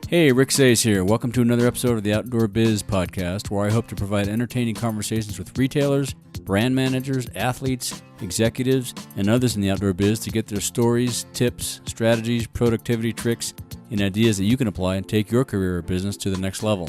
Hey, Rick Sayes here. Welcome to another episode of the Outdoor Biz podcast, where I hope to provide entertaining conversations with retailers, brand managers, athletes, executives, and others in the outdoor biz to get their stories, tips, strategies, productivity tricks, and ideas that you can apply and take your career or business to the next level.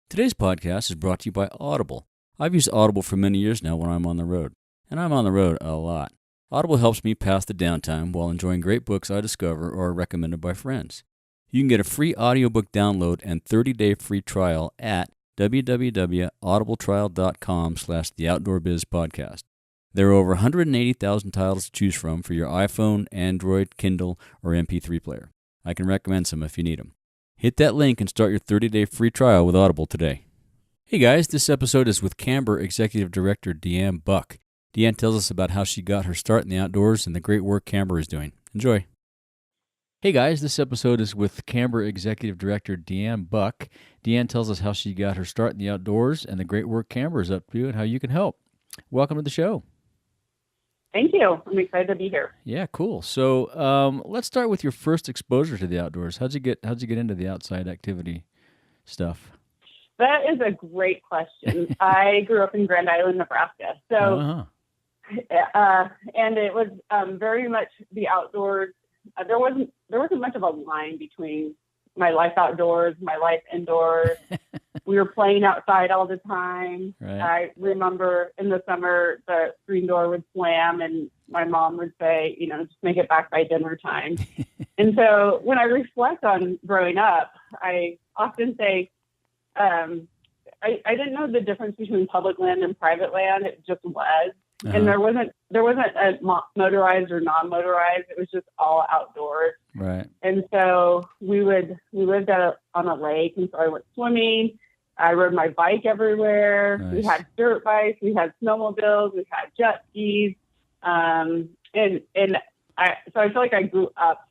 Today's podcast is brought to you by Audible. I've used Audible for many years now when I'm on the road, and I'm on the road a lot. Audible helps me pass the downtime while enjoying great books I discover or are recommended by friends. You can get a free audiobook download and 30-day free trial at www.audibletrial.com/theoutdoorbizpodcast. There are over 180,000 titles to choose from for your iPhone, Android, Kindle, or MP3 player. I can recommend some if you need them. Hit that link and start your 30-day free trial with Audible today. Hey guys, this episode is with Camber Executive Director Deanne Buck. Deanne tells us about how she got her start in the outdoors and the great work Camber is doing. Enjoy. Hey guys, this episode is with Camber Executive Director Deanne Buck. Deanne tells us how she got her start in the outdoors and the great work Camber is up to and how you can help. Welcome to the show. Thank you. I'm excited to be here. Yeah, cool. So let's start with your first exposure to the outdoors. How'd you get into the outside activity stuff? That is a great question. I grew up in Grand Island, Nebraska. So, and it was very much the outdoors. There wasn't much of a line between my life outdoors, my life indoors. We were playing outside all the time. Right. I remember in the summer, the screen door would slam and my mom would say, just make it back by dinner time. And so when I reflect on growing up, I often say, I didn't know the difference between public land and private land. It just was. Uh-huh. And there wasn't a motorized or non-motorized. It was just all outdoors. Right. And so we lived on a lake, and so I went swimming. I rode my bike everywhere. Nice. We had dirt bikes, we had snowmobiles, we had jet skis. So I feel like I grew up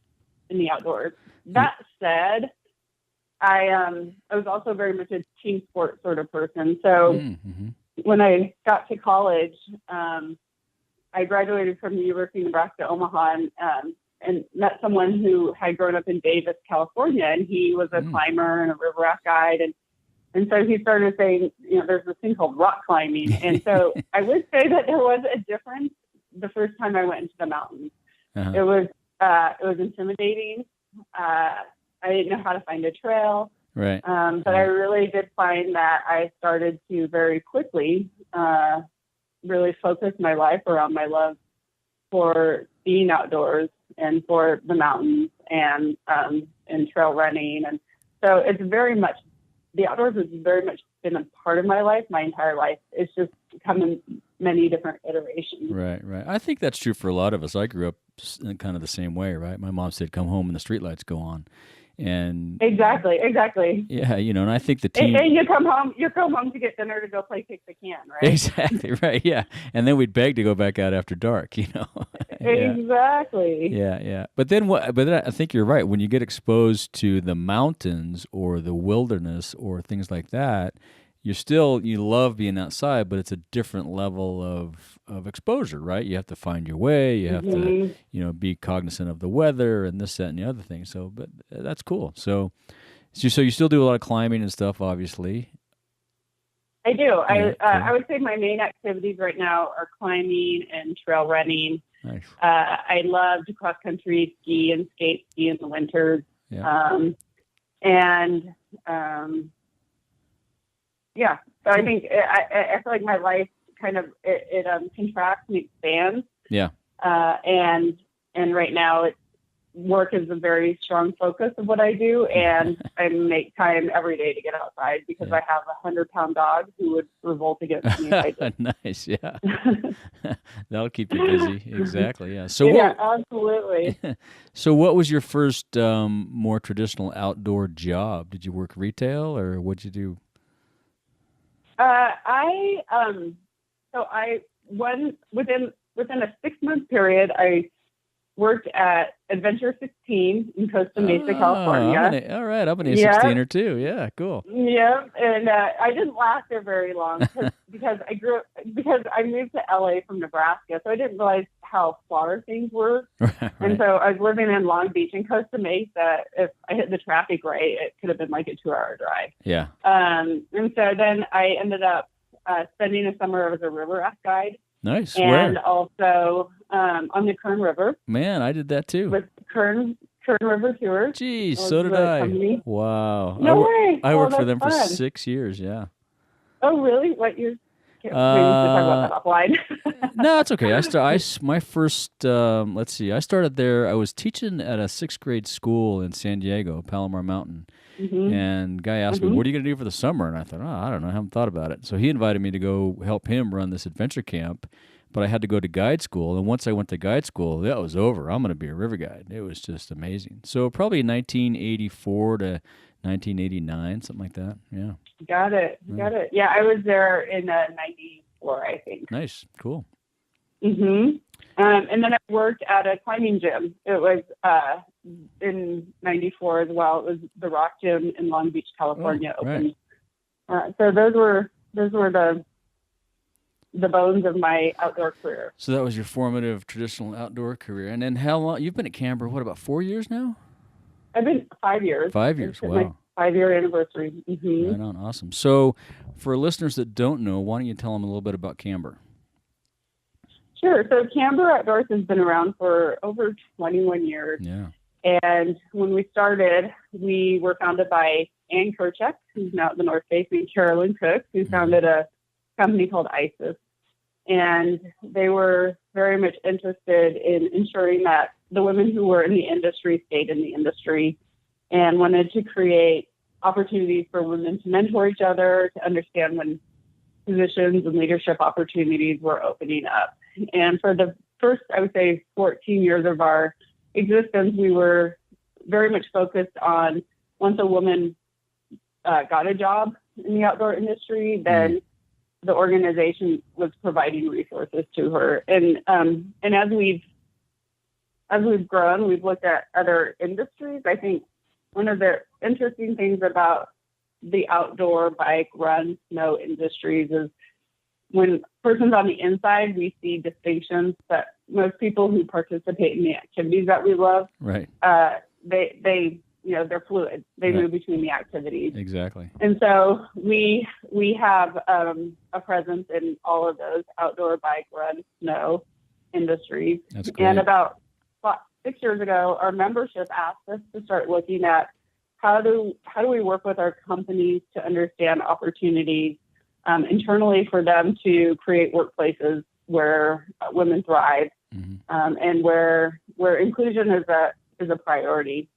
in the outdoors. That said, I was also very much a team sport sort of person. So when I got to college, I graduated from the University of Nebraska, Omaha, and met someone who had grown up in Davis, California, and he was a climber and a river raft guide. And so he started saying, there's this thing called rock climbing. And so I would say that there was a difference the first time I went into the mountains. Uh-huh. It was intimidating. I didn't know how to find a trail. Right. But I really did find that I started to very quickly really focus my life around my love for being outdoors and for the mountains and trail running. And so it's very much, the outdoors has very much been a part of my life, my entire life. It's just come in many different iterations. Right. I think that's true for a lot of us. I grew up in kind of the same way, right? My mom said, come home and the streetlights go on. And exactly. Yeah, and I think the team. And you come home to get dinner to go play kick the can, right? Exactly right. Yeah, and then we'd beg to go back out after dark. Yeah. Exactly. Yeah. But then I think you're right. When you get exposed to the mountains or the wilderness or things like that, you love being outside, but it's a different level of exposure, right? You have to find your way. You have to, be cognizant of the weather and this, that, and the other thing. So, but that's cool. So you still do a lot of climbing and stuff, obviously. I do. Yeah, I would say my main activities right now are climbing and trail running. Nice. I love to cross country ski and ski in the winters. Yeah. Yeah, so I think I feel like my life kind of it contracts and expands. Yeah. And right now work is a very strong focus of what I do, and I make time every day to get outside because I have a 100-pound dog who would revolt against me if I did. Nice, yeah. That'll keep you busy. Exactly, yeah. So absolutely. So what was your first more traditional outdoor job? Did you work retail or what'd you do? Within a 6-month period, I worked at Adventure 16 in Costa Mesa, California. All right, I'm an A16er too. Yeah, cool. Yeah, and I didn't last there very long because I moved to LA from Nebraska, so I didn't realize how far things were. Right. And so I was living in Long Beach and Costa Mesa. If I hit the traffic right, it could have been like a 2-hour drive. Yeah. And so then I ended up spending a summer as a river raft guide. Nice. And Where? Also on the Kern River. Man, I did that too. With Kern River Tours. Geez, so did I. Company. Wow. No way. I worked for them fun. for 6 years. Yeah. Oh, really? What years? Maybe we should talk about that offline. No, it's okay. My first, let's see, I started there. I was teaching at a 6th grade school in San Diego, Palomar Mountain. Mm-hmm. And guy asked me, what are you going to do for the summer? And I thought, I don't know. I haven't thought about it. So he invited me to go help him run this adventure camp. But I had to go to guide school. And once I went to guide school, that was over. I'm going to be a river guide. It was just amazing. So probably 1984 to 1989, something like that. Yeah. Got it. Yeah, I was there in 94, I think. Nice. Cool. Mm-hmm. And then I worked at a climbing gym. It was in 94 as well. It was the Rock Gym in Long Beach, California. Opened. Right. So those were the bones of my outdoor career. So that was your formative traditional outdoor career. And then how long? You've been at Canberra, what, about 4 years now? I've been 5 years. 5 years, wow. My 5-year anniversary. Mm-hmm. Right on, awesome. So for listeners that don't know, why don't you tell them a little bit about Canberra? Sure. So Canberra Outdoors has been around for over 21 years. Yeah. And when we started, we were founded by Ann Kerchek, who's now at the North Face, and Carolyn Cook, who founded a company called ISIS. And they were very much interested in ensuring that the women who were in the industry stayed in the industry and wanted to create opportunities for women to mentor each other, to understand when positions and leadership opportunities were opening up. And for the first, I would say, 14 years of our existence, we were very much focused on once a woman got a job in the outdoor industry, then the organization was providing resources to her. And as we've grown, we've looked at other industries. I think one of the interesting things about the outdoor bike, run, snow industries is when persons on the inside, we see distinctions that most people who participate in the activities that we love, right? They're fluid. They move between the activities. Exactly. And so we have a presence in all of those outdoor bike, run, snow industries. That's great. And about 6 years ago, our membership asked us to start looking at how do we work with our companies to understand opportunities internally for them to create workplaces where women thrive, and where inclusion is a priority.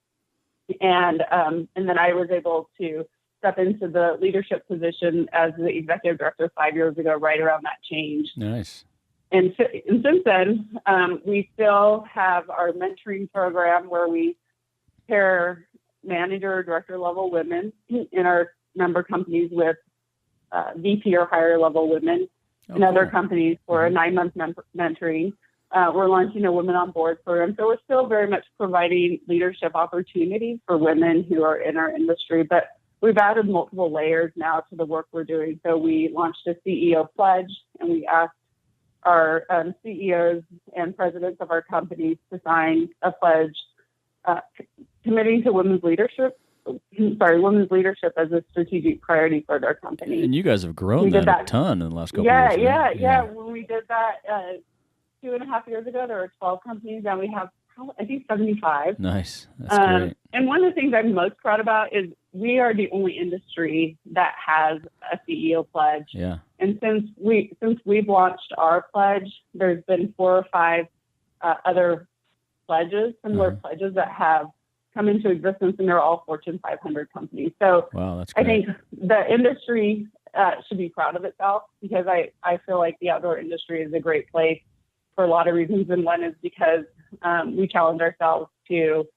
And then I was able to step into the leadership position as the executive director 5 years ago, right around that change. Nice. And since then, we still have our mentoring program where we pair manager or director level women in our member companies with VP or higher level women in other companies for a 9-month mentoring. We're launching a Women on Board program. So we're still very much providing leadership opportunities for women who are in our industry, but we've added multiple layers now to the work we're doing. So we launched a CEO pledge, and we asked our CEOs and presidents of our companies to sign a pledge committing to women's leadership as a strategic priority for their company. And you guys have grown that a ton in the last couple of years. Yeah. When we did that 2.5 years ago, there were 12 companies. Now we have, I think, 75. Nice. That's great. And one of the things I'm most proud about is we are the only industry that has a CEO pledge. Yeah. And since we've launched our pledge, there's been 4 or 5 other pledges, similar pledges that have come into existence, and they're all Fortune 500 companies. So wow, that's great. I think the industry should be proud of itself, because I feel like the outdoor industry is a great place for a lot of reasons. And one is because we challenge ourselves to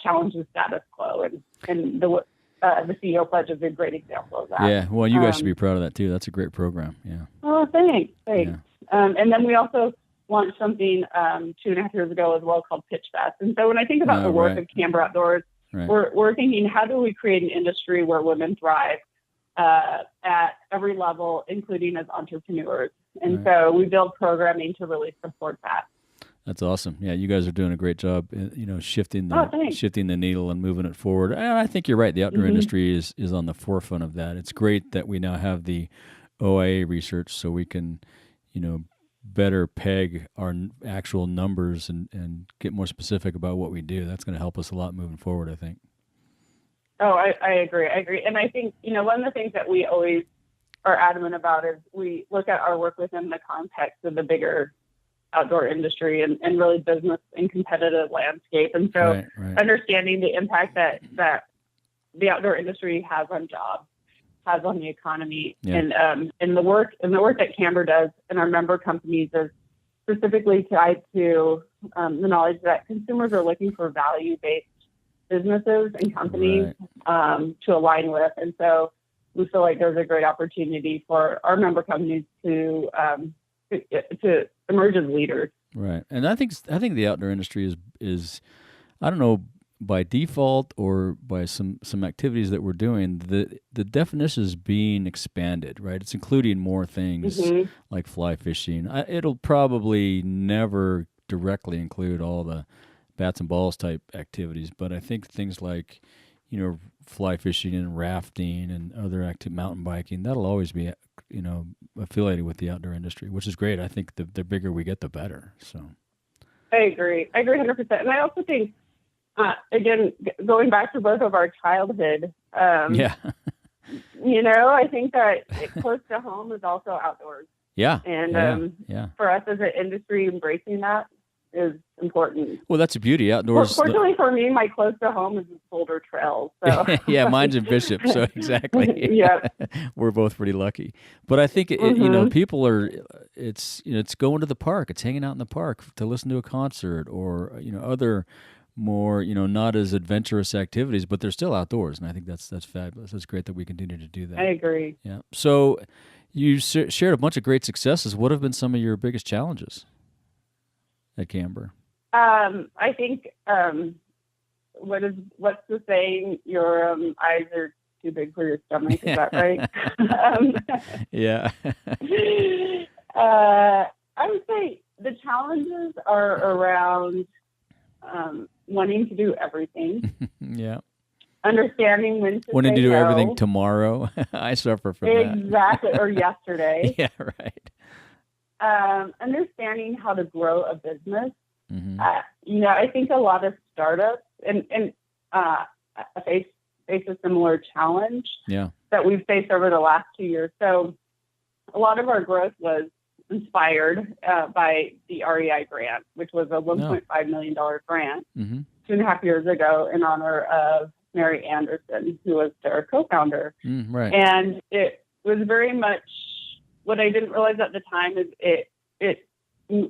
challenge the status quo, and the CEO pledge is a great example of that. Yeah, well, you guys should be proud of that too. That's a great program. Yeah. Oh, thanks. Yeah. And then we also launched something 2.5 years ago as well called Pitch Fest. And so when I think about the work of Camber Outdoors, we're thinking, how do we create an industry where women thrive at every level, including as entrepreneurs? And so we build programming to really support that. That's awesome. Yeah, you guys are doing a great job, shifting the needle and moving it forward. And I think you're right. The outdoor industry is on the forefront of that. It's great that we now have the OIA research so we can, better peg our actual numbers and get more specific about what we do. That's going to help us a lot moving forward, I think. Oh, I agree. And I think, one of the things that we always are adamant about is we look at our work within the context of the bigger outdoor industry and really business and competitive landscape. And so understanding the impact that the outdoor industry has on jobs, has on the economy, and the work that Camber does and our member companies is specifically tied to the knowledge that consumers are looking for value-based businesses and companies to align with. And so we feel like there's a great opportunity for our member companies to emerge as leaders. Right. And I think the outdoor industry is I don't know, by default or by some activities that we're doing, the definition is being expanded, right? It's including more things like fly fishing. It'll probably never directly include all the bats and balls type activities, but I think things like, fly fishing and rafting and other mountain biking, that'll always be, affiliated with the outdoor industry, which is great. I think the bigger we get, the better. So I agree 100%. And I also think, again, going back to both of our childhood, I think that close to home is also outdoors. Yeah. And for us as an industry, embracing that is important. Well, that's a beauty outdoors. Fortunately for me, my close to home is Boulder Trails. So. Yeah, mine's in Bishop, so exactly. Yeah, we're both pretty lucky. But I think people are. It's going to the park. It's hanging out in the park to listen to a concert or other more not as adventurous activities, but they're still outdoors, and I think that's fabulous. It's great that we continue to do that. I agree. Yeah. So you shared a bunch of great successes. What have been some of your biggest challenges at Camber? I think what's the saying? Your eyes are too big for your stomach. Is that right? Yeah. I would say the challenges are around wanting to do everything. Yeah. Understanding when to wanting to do no. everything tomorrow. I suffer from that. Exactly. Or yesterday. Yeah. Right. Understanding how to grow a business. Mm-hmm. I think a lot of startups and face a similar challenge that we've faced over the last 2 years. So a lot of our growth was inspired by the REI grant, which was a $1.5 million grant 2.5 years ago in honor of Mary Anderson, who was their co-founder. Right. And it was very much what I didn't realize at the time is it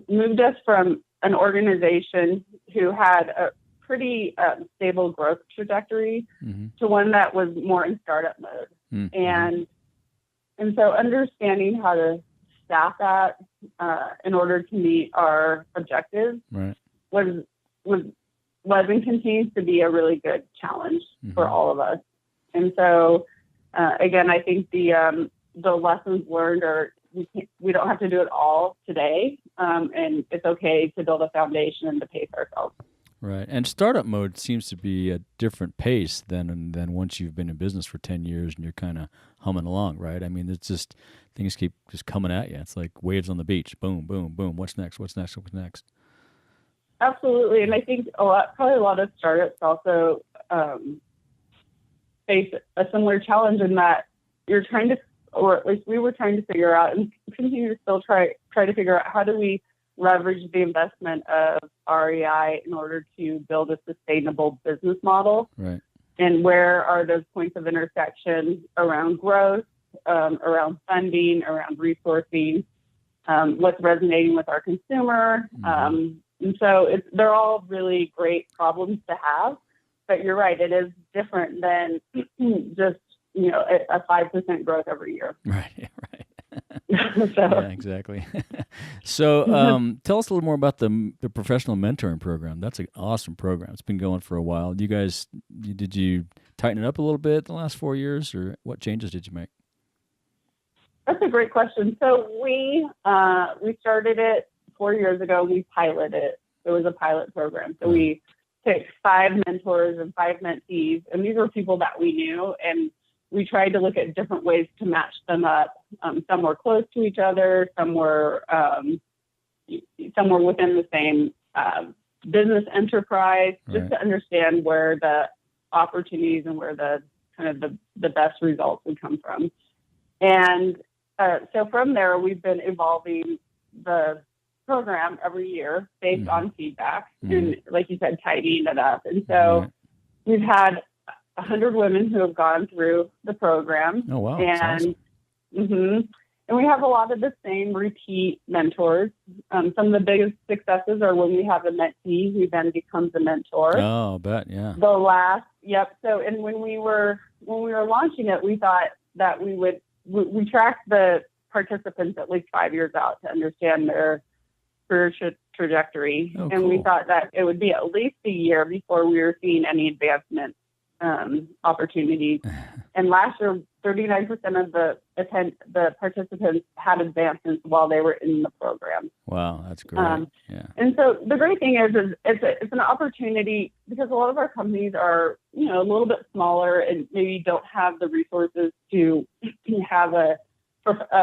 moved us from an organization who had a pretty stable growth trajectory to one that was more in startup mode. And so understanding how to staff that in order to meet our objectives was and continues to be a really good challenge for all of us. And so again, I think the lessons learned are we don't have to do it all today, and it's okay to build a foundation and to pace ourselves. Right. And startup mode seems to be a different pace than once you've been in business for 10 years and you're kind of humming along, right? I mean, it's just things keep just coming at you. It's like waves on the beach. Boom, boom, boom. What's next? What's next? What's next? Absolutely. And I think probably a lot of startups also face a similar challenge in that you're trying to, or at least we were trying to figure out and continue to still try to figure out how do we leverage the investment of REI in order to build a sustainable business model. Right. And where are those points of intersection around growth, around funding, around resourcing, what's resonating with our consumer. And so they're all really great problems to have, but you're right. It is different than just, a 5% growth every year. Right. Right. Yeah, exactly. So tell us a little more about the professional mentoring program. That's an awesome program. It's been going for a while. Did you tighten it up a little bit the last 4 years, or what changes did you make? That's a great question. So we started it 4 years ago. We piloted it. It was a pilot program. So we picked 5 mentors and 5 mentees, and these were people that we knew, and we tried to look at different ways to match them up. Some were close to each other, some were within the same business enterprise, just to understand where the opportunities and where the kind of the best results would come from. And so from there, we've been evolving the program every year based on feedback, and like you said, tidying it up. And so we've had 100 women who have gone through the program. Oh, wow. And, and we have a lot of the same repeat mentors. Some of the biggest successes are when we have a mentee who then becomes a mentor. Oh, I bet, yeah. So, and when we were launching it, we thought that we tracked the participants at least 5 years out to understand their career trajectory. Oh, and we thought that it would be at least a year before we were seeing any advancement opportunities. And last year, 39% of the participants had advancements while they were in the program. Wow, that's great. And so the great thing is it's an opportunity, because a lot of our companies are, a little bit smaller and maybe don't have the resources to have a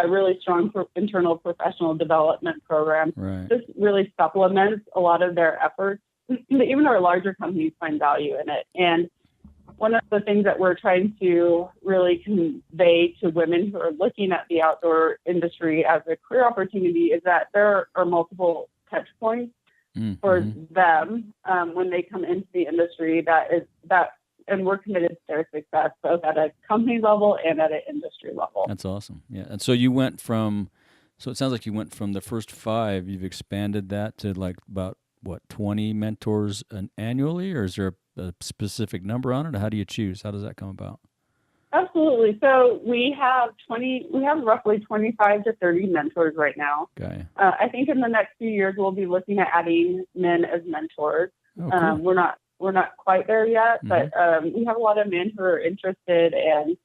really strong internal professional development program. Right. This really supplements a lot of their efforts. Even our larger companies find value in it. And one of the things that we're trying to really convey to women who are looking at the outdoor industry as a career opportunity is that there are multiple touch points for them when they come into the industry, and we're committed to their success, both at a company level and at an industry level. That's awesome. Yeah. And so it sounds like you went from the first 5, you've expanded that to like about 20 mentors annually, or is there a specific number on it? Or how do you choose? How does that come about? Absolutely. So we have roughly 25 to 30 mentors right now. Okay. I think in the next few years, we'll be looking at adding men as mentors. Oh, cool. We're not quite there yet, but we have a lot of men who are interested, and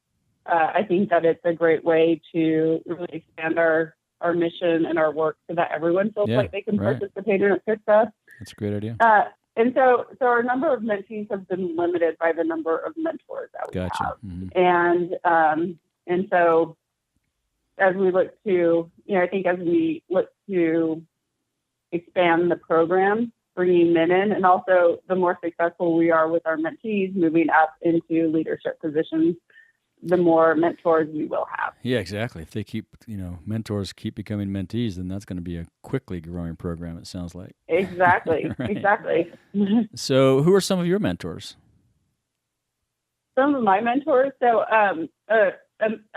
I think that it's a great way to really expand our mission and our work so that everyone feels like they can participate in its success. That's a great idea. And so our number of mentees have been limited by the number of mentors that we have. And so as we look to, as we look to expand the program, bringing men in, and also the more successful we are with our mentees moving up into leadership positions, the more mentors we will have. Yeah, exactly. If they mentors keep becoming mentees, then that's going to be a quickly growing program, it sounds like. Exactly. Exactly. So who are some of your mentors? Some of my mentors. So a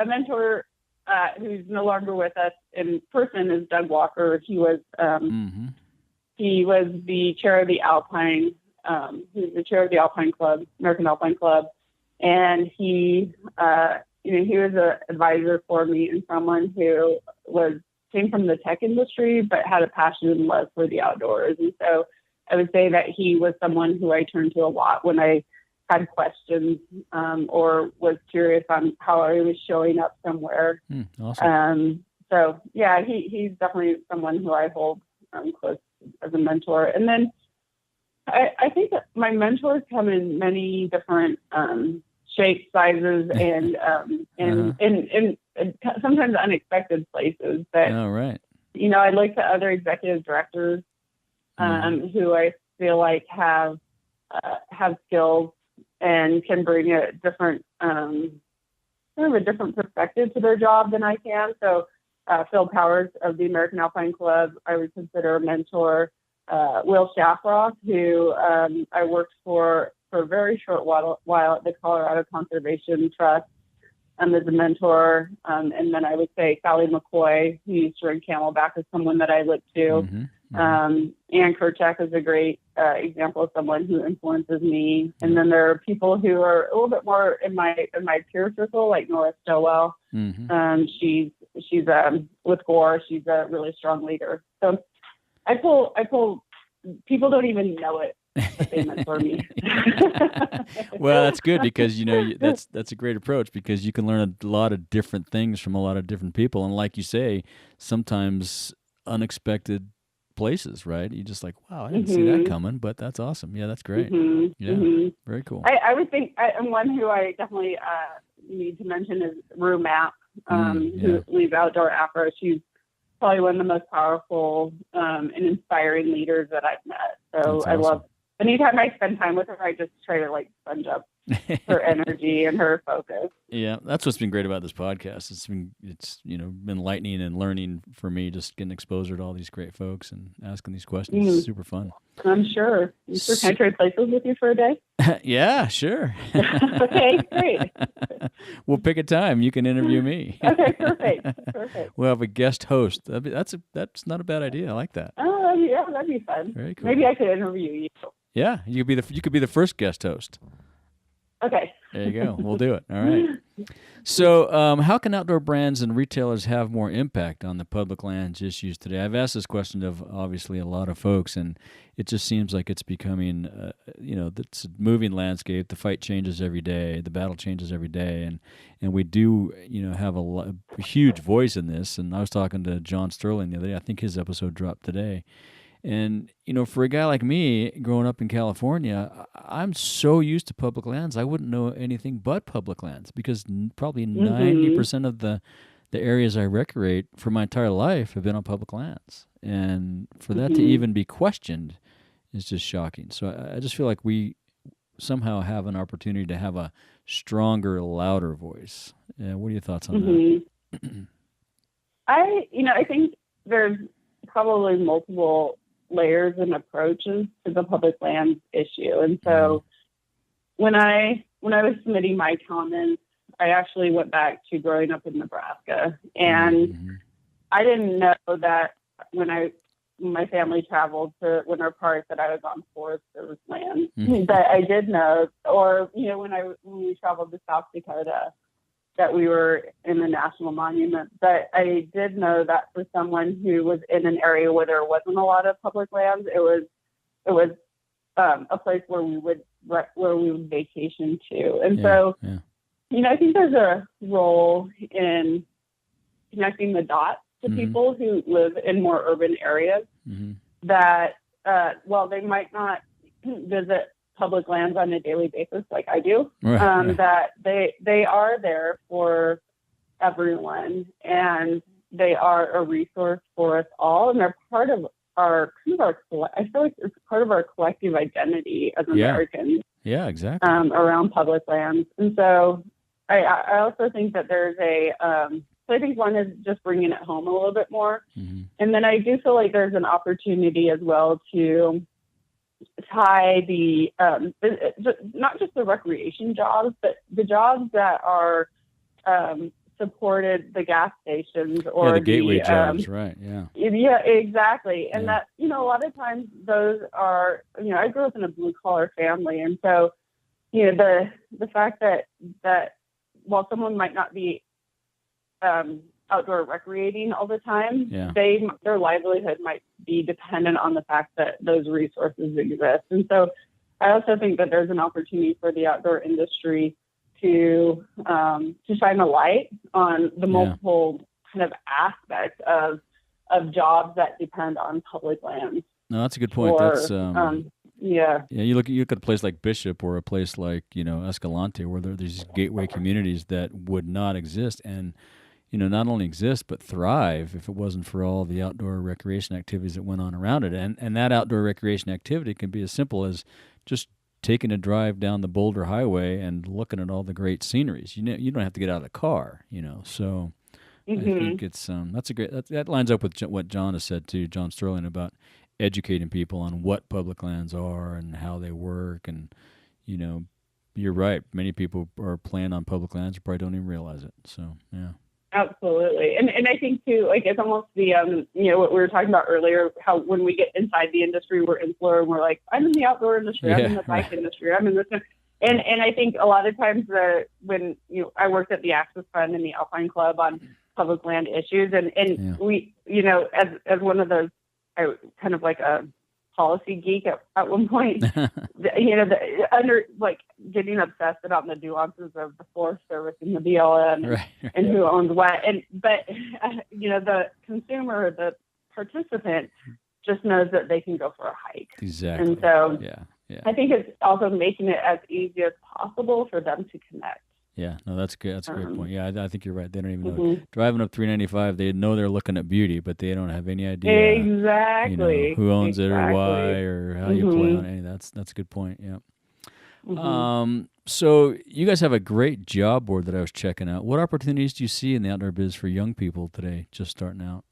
mentor who's no longer with us in person is Doug Walker. He was the chair of the Alpine. He was the chair of the Alpine Club, American Alpine Club. And he was an advisor for me, and someone who came from the tech industry, but had a passion and love for the outdoors. And so I would say that he was someone who I turned to a lot when I had questions or was curious on how I was showing up somewhere. Awesome. So yeah, he's definitely someone who I hold close as a mentor. And then I think that my mentors come in many different shapes, sizes, and sometimes unexpected places. But I look to other executive directors who I feel like have skills and can bring a different a different perspective to their job than I can. So Phil Powers of the American Alpine Club, I would consider a mentor. Will Shafroth, who I worked for a very short while at the Colorado Conservation Trust as a mentor. And then I would say Sally McCoy, who used to run Camelback, is someone that I look to. Ann Kerchak is a great example of someone who influences me. And then there are people who are a little bit more in my peer circle, like Nora Stowell. She's she's with Gore. She's a really strong leader. So I pull. People don't even know it, but they mentor me. Well, that's good because that's a great approach because you can learn a lot of different things from a lot of different people, and like you say, sometimes unexpected places, right? You just like, wow, I didn't see that coming, but that's awesome. Yeah, that's great. Very cool. I would think, and one who I definitely need to mention is Rue Mapp, who leads Outdoor Afro. She's probably one of the most powerful and inspiring leaders that I've met. So that's I awesome. love, anytime I spend time with her, I just try to like sponge up her energy and her focus. Yeah, that's what's been great about this podcast. It's been enlightening and learning for me, just getting exposure to all these great folks and asking these questions. It's super fun. I'm sure. Can I trade places with you for a day? Yeah, sure. Okay, great. We'll pick a time. You can interview me. Okay, perfect. We'll have a guest host. That's not a bad idea. I like that. Oh, yeah, that'd be fun. Very cool. Maybe I could interview you. Yeah, you could be the first guest host. Okay. There you go. We'll do it. All right. So how can outdoor brands and retailers have more impact on the public lands issues today? I've asked this question of obviously a lot of folks, and it just seems like it's becoming, it's a moving landscape. The fight changes every day. The battle changes every day. And we do, have a huge voice in this. And I was talking to John Sterling the other day. I think his episode dropped today. And, for a guy like me growing up in California, I'm so used to public lands, I wouldn't know anything but public lands because probably 90% of the areas I recreate for my entire life have been on public lands. And for that to even be questioned is just shocking. So I just feel like we somehow have an opportunity to have a stronger, louder voice. What are your thoughts on that? I think there's probably multiple layers and approaches to the public lands issue. And so when I was submitting my comments, I actually went back to growing up in Nebraska. And I didn't know that when my family traveled to Winter Park that I was on Forest Service land. But I did know, or, when we traveled to South Dakota, that we were in the national monument. But I did know that for someone who was in an area where there wasn't a lot of public lands, it was a place where we would vacation to. And I think there's a role in connecting the dots to people who live in more urban areas that, while they might not visit public lands on a daily basis like I do, that they are there for everyone, and they are a resource for us all, and they're part of I feel like it's part of our collective identity as Americans. Yeah, exactly. Around public lands. And so I also think that there's so I think one is just bringing it home a little bit more. And then I do feel like there's an opportunity as well to tie the not just the recreation jobs, but the jobs that are supported the gas stations or the gateway jobs, right? Yeah, exactly. And that, a lot of times those are, I grew up in a blue collar family, and so the fact that while someone might not be outdoor recreating all the time, their livelihood might be dependent on the fact that those resources exist. And so I also think that there's an opportunity for the outdoor industry to shine a light on the multiple kind of aspects of jobs that depend on public lands. No, that's a good point. You look at a place like Bishop or a place like Escalante, where there's these gateway communities that would not exist and not only exist, but thrive if it wasn't for all the outdoor recreation activities that went on around it. And that outdoor recreation activity can be as simple as just taking a drive down the Boulder Highway and looking at all the great sceneries. You don't have to get out of the car, So I think it's that lines up with what John has said too, John Sterling, about educating people on what public lands are and how they work. And, you're right. Many people are playing on public lands who probably don't even realize it. So, yeah. Absolutely. And I think too, like it's almost the, what we were talking about earlier, how when we get inside the industry, we're insular and we're like, I'm in the outdoor industry, I'm in the bike industry, I'm in this. And I think a lot of times when I worked at the Access Fund and the Alpine Club on public land issues. And Yeah. we, as one of those, I kind of like a policy geek at one point, getting obsessed about the nuances of the Forest Service and the BLM Right. and who owns what. But the consumer, the participant, just knows that they can go for a hike. Exactly. And so yeah. I think it's also making it as easy as possible for them to connect. Yeah, no, that's good. That's a great point. Yeah, I think you're right. They don't even know. Mm-hmm. Driving up 395, they know they're looking at beauty, but they don't have any idea Exactly. who owns it or why or how you play on it. That's a good point. Yeah. Mm-hmm. So you guys have a great job board that I was checking out. What opportunities do you see in the outdoor biz for young people today, just starting out?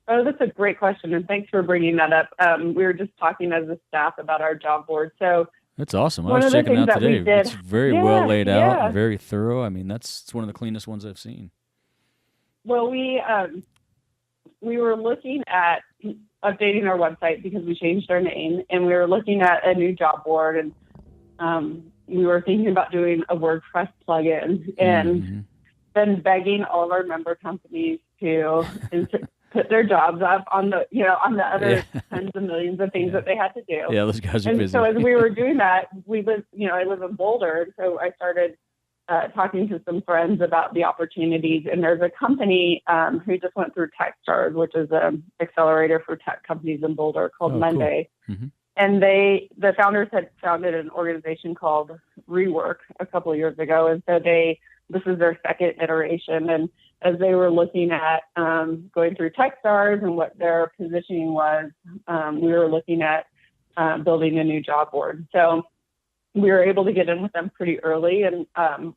Oh, that's a great question, and thanks for bringing that up. We were just talking as a staff about our job board. So that's awesome. I was checking it out today. It's very well laid out and very thorough. I mean, it's one of the cleanest ones I've seen. Well, we were looking at updating our website because we changed our name, and we were looking at a new job board, and we were thinking about doing a WordPress plugin, and then begging all of our member companies to put their jobs up on the other tens of millions of things that they had to do. Yeah, those guys are busy. And so as we were doing that, I live in Boulder, and so I started talking to some friends about the opportunities. And there's a company who just went through TechStars, which is an accelerator for tech companies in Boulder called Monday. Cool. Mm-hmm. And the founders had founded an organization called Rework a couple of years ago. And so this is their second iteration. And as they were looking at going through TechStars and what their positioning was, we were looking at building a new job board. So we were able to get in with them pretty early, and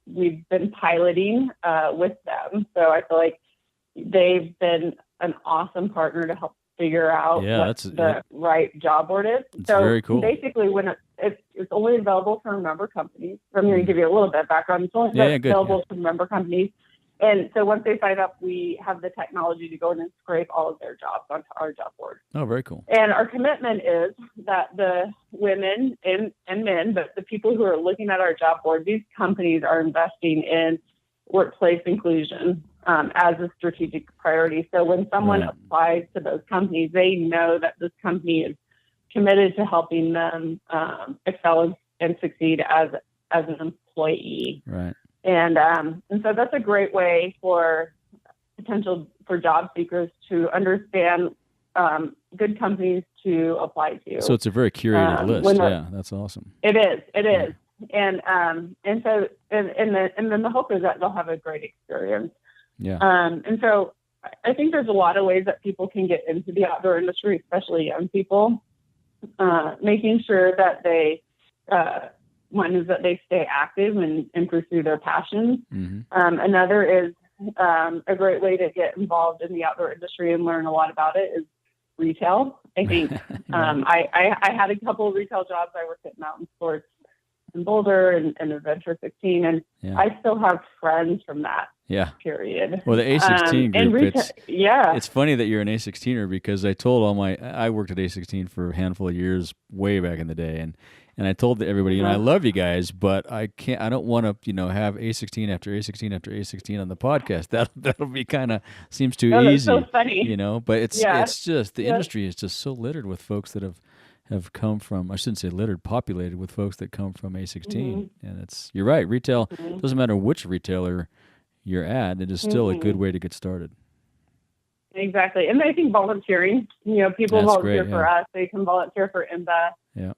we've been piloting with them. So I feel like they've been an awesome partner to help figure out what the right job board is. So very cool. Basically, when it's only available for member companies. I'm going to give you a little bit of background. It's only available for member companies. And so once they sign up, we have the technology to go in and scrape all of their jobs onto our job board. Oh, very cool. And our commitment is that the women and men, but the people who are looking at our job board, these companies are investing in workplace inclusion as a strategic priority. So when someone applies to those companies, they know that this company is committed to helping them excel and succeed as an employee. Right. And so that's a great way for job seekers to understand good companies to apply to. So it's a very curated list. Yeah, that's awesome. It is. And so then the hope is that they'll have a great experience. Yeah. And so I think there's a lot of ways that people can get into the outdoor industry, especially young people, making sure that one is that they stay active and pursue their passions. Mm-hmm. Another is a great way to get involved in the outdoor industry and learn a lot about it is retail. I think I had a couple of retail jobs. I worked at Mountain Sports in Boulder and Adventure 16, and I still have friends from that period. Well, the A16 group, it's funny that you're an A16er because I told I worked at A16 for a handful of years way back in the day, and I told everybody, I love you guys, but I don't want to, have A16 after A16 after A16 on the podcast. That'll be seems too easy. That's so funny. But it's just, the industry is just so littered with folks that have come from, I shouldn't say littered, populated with folks that come from A16. Mm-hmm. And you're right, retail, doesn't matter which retailer you're at, it is still a good way to get started. Exactly. And I think volunteering, people volunteer for us. They can volunteer for IMBA,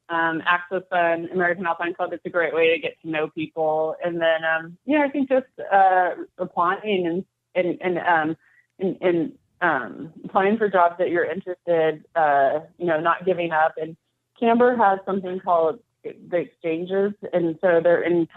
Access Fund, American Alpine Club. It's a great way to get to know people. And then, I think just applying and applying for jobs that you're interested, not giving up. And Camber has something called the exchanges. And so they're in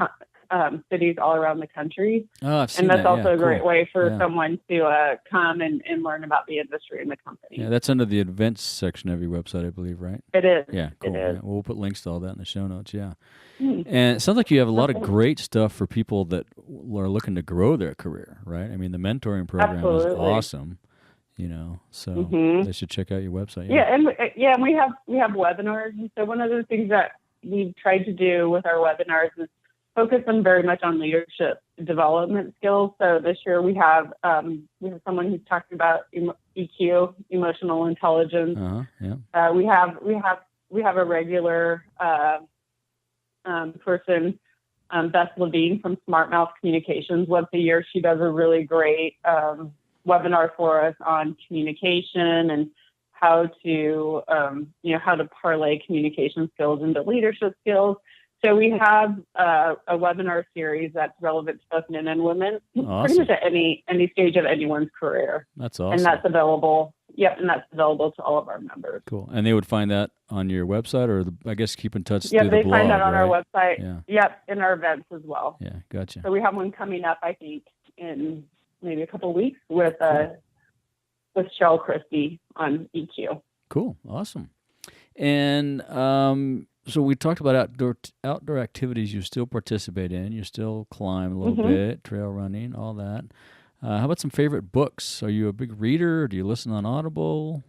cities all around the country. Oh, I've seen and that's that. also a great way for someone to come and learn about the industry and the company. Yeah, that's under the events section of your website, I believe, right? It is. Yeah, cool. It is. Yeah, we'll put links to all that in the show notes, And it sounds like you have a lot of great stuff for people that are looking to grow their career, right? I mean, the mentoring program is awesome. So they should check out your website. And we have webinars. And so one of the things that we've tried to do with our webinars is focus them very much on leadership development skills. So this year we have someone who's talking about EQ, emotional intelligence. Yeah. We have a regular person, Beth Levine from Smart Mouth Communications. Once a year, she does a really great webinar for us on communication and how to parlay communication skills into leadership skills. So we have a webinar series that's relevant to both men and women, pretty much at any stage of anyone's career. That's awesome. And that's available. Yep, and that's available to all of our members. Cool. And they would find that on your website, or I guess keep in touch through the blog. Yeah, they find that on our website. Yeah. Yep, in our events as well. Yeah, gotcha. So we have one coming up, I think, in maybe a couple of weeks with Shell Christie on EQ. Cool. Awesome. And so we talked about outdoor activities you still participate in. You still climb a little bit, trail running, all that. How about some favorite books? Are you a big reader? Or do you listen on Audible?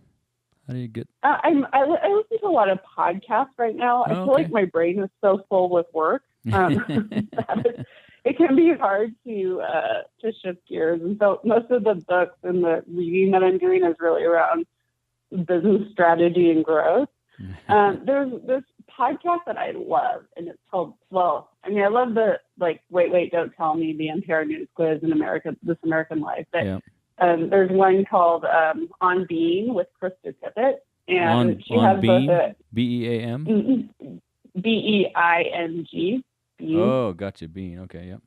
How do you get? I listen to a lot of podcasts right now. I feel like my brain is so full with work. It can be hard to shift gears, and so most of the books and the reading that I'm doing is really around business strategy and growth. There's this podcast that I love, and it's called Flow. I mean, I love the Wait, Don't Tell Me, the NPR News Quiz in This American Life. But there's one called On Being with Krista Tippett, and she has Being? both BEAM? BEING. Oh, gotcha. Being. Okay, yep.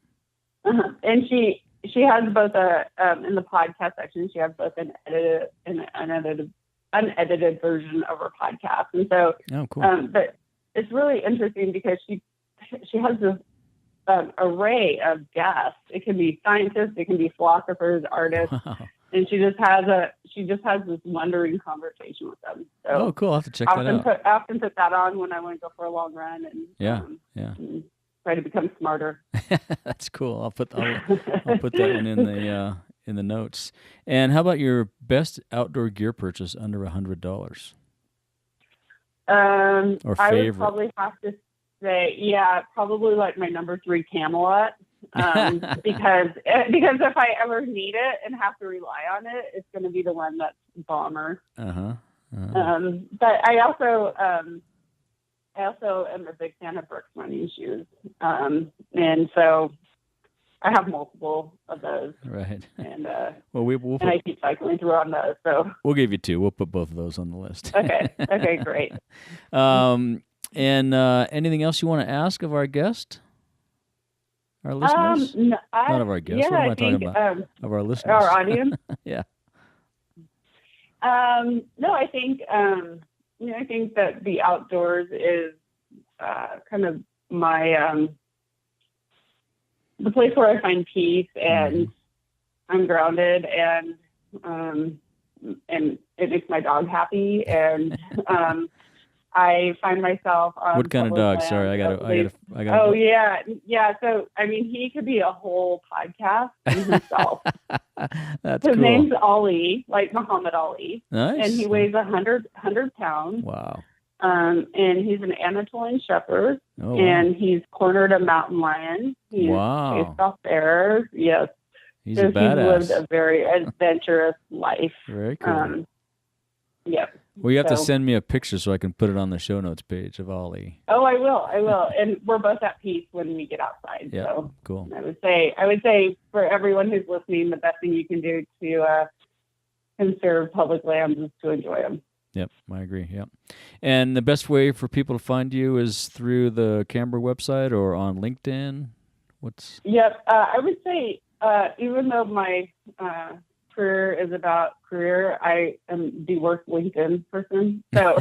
And she has both in the podcast section, she has both an edited and an unedited version of her podcast. And so, cool. But it's really interesting because she has this array of guests. It can be scientists, it can be philosophers, artists, and she just has this wondering conversation with them. So cool. I'll have to check that out. I often put that on when I want to go for a long run and and try to become smarter. That's cool. I'll put that one in the notes. And how about your best outdoor gear purchase under $100? Or favorite? I would probably have to say, probably like my number 3 Camelot, because if I ever need it and have to rely on it, it's going to be the one that's bomber. But I also am a big fan of Brooks running shoes, and so I have multiple of those. Right. And we'll I keep cycling through on those. So we'll give you 2. We'll put both of those on the list. Okay. Okay. Great. And anything else you want to ask of our guest, our listeners? Not of our guests. What am I talking about? Of our listeners, our audience. Yeah. No, I think I think that the outdoors is kind of my the place where I find peace and I'm grounded and it makes my dog happy and I find myself on what kind of dog? Sorry, I got. Oh yeah. So I mean, he could be a whole podcast in himself. That's His cool. name's Ali, like Muhammad Ali. Nice. And he weighs 100 pounds. Wow. And he's an Anatolian Shepherd. Oh, wow. And he's cornered a mountain lion. He's faced off bears. Yes. He's a badass. He's lived a very adventurous life. Very cool. Yep. Well, you have to send me a picture so I can put it on the show notes page of Ali. Oh, I will. And we're both at peace when we get outside. Yeah, so cool. I would say for everyone who's listening, the best thing you can do to conserve public lands is to enjoy them. Yep, I agree. Yep. And the best way for people to find you is through the Canberra website or on LinkedIn? Yep. I would say even though my career is about career, I am the worst LinkedIn person. So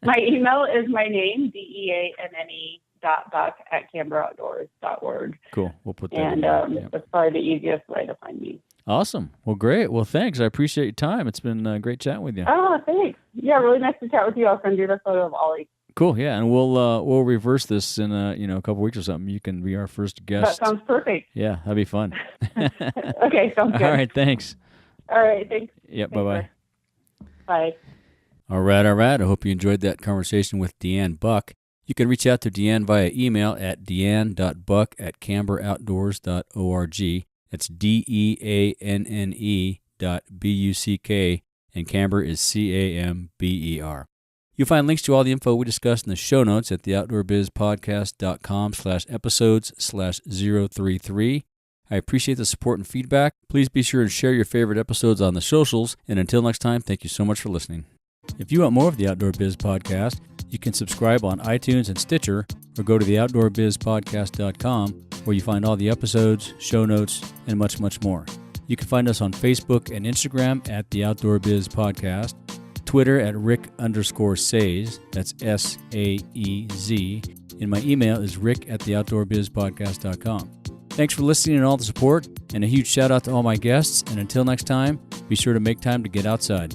my email is my name, deanne.buck@canberraoutdoors.org. Cool. We'll put that in. And that's probably the easiest way to find me. Awesome. Well, great. Well, thanks. I appreciate your time. It's been great chatting with you. Oh, thanks. Yeah, really nice to chat with you. I'll send you the photo of Ollie. Cool. Yeah, and we'll reverse this in a couple weeks or something. You can be our first guest. That sounds perfect. Yeah, that'd be fun. Okay, sounds good. All right. Thanks. All right. Thanks. Yep. Bye-bye. Bye. All right. I hope you enjoyed that conversation with Deanne Buck. You can reach out to Deanne via email at deanne.buck@camberoutdoors.org. That's DEANNE.BUCK, and Camber is CAMBER. You'll find links to all the info we discussed in the show notes at theoutdoorbizpodcast.com/episodes/033. I appreciate the support and feedback. Please be sure to share your favorite episodes on the socials. And until next time, thank you so much for listening. If you want more of the Outdoor Biz Podcast, you can subscribe on iTunes and Stitcher, or go to theoutdoorbizpodcast.com, where you find all the episodes, show notes, and much, much more. You can find us on Facebook and Instagram at The Outdoor Biz Podcast, Twitter at Rick_Saez, that's SAEZ, and my email is rick@theoutdoorbizpodcast.com. Thanks for listening and all the support, and a huge shout out to all my guests, and until next time, be sure to make time to get outside.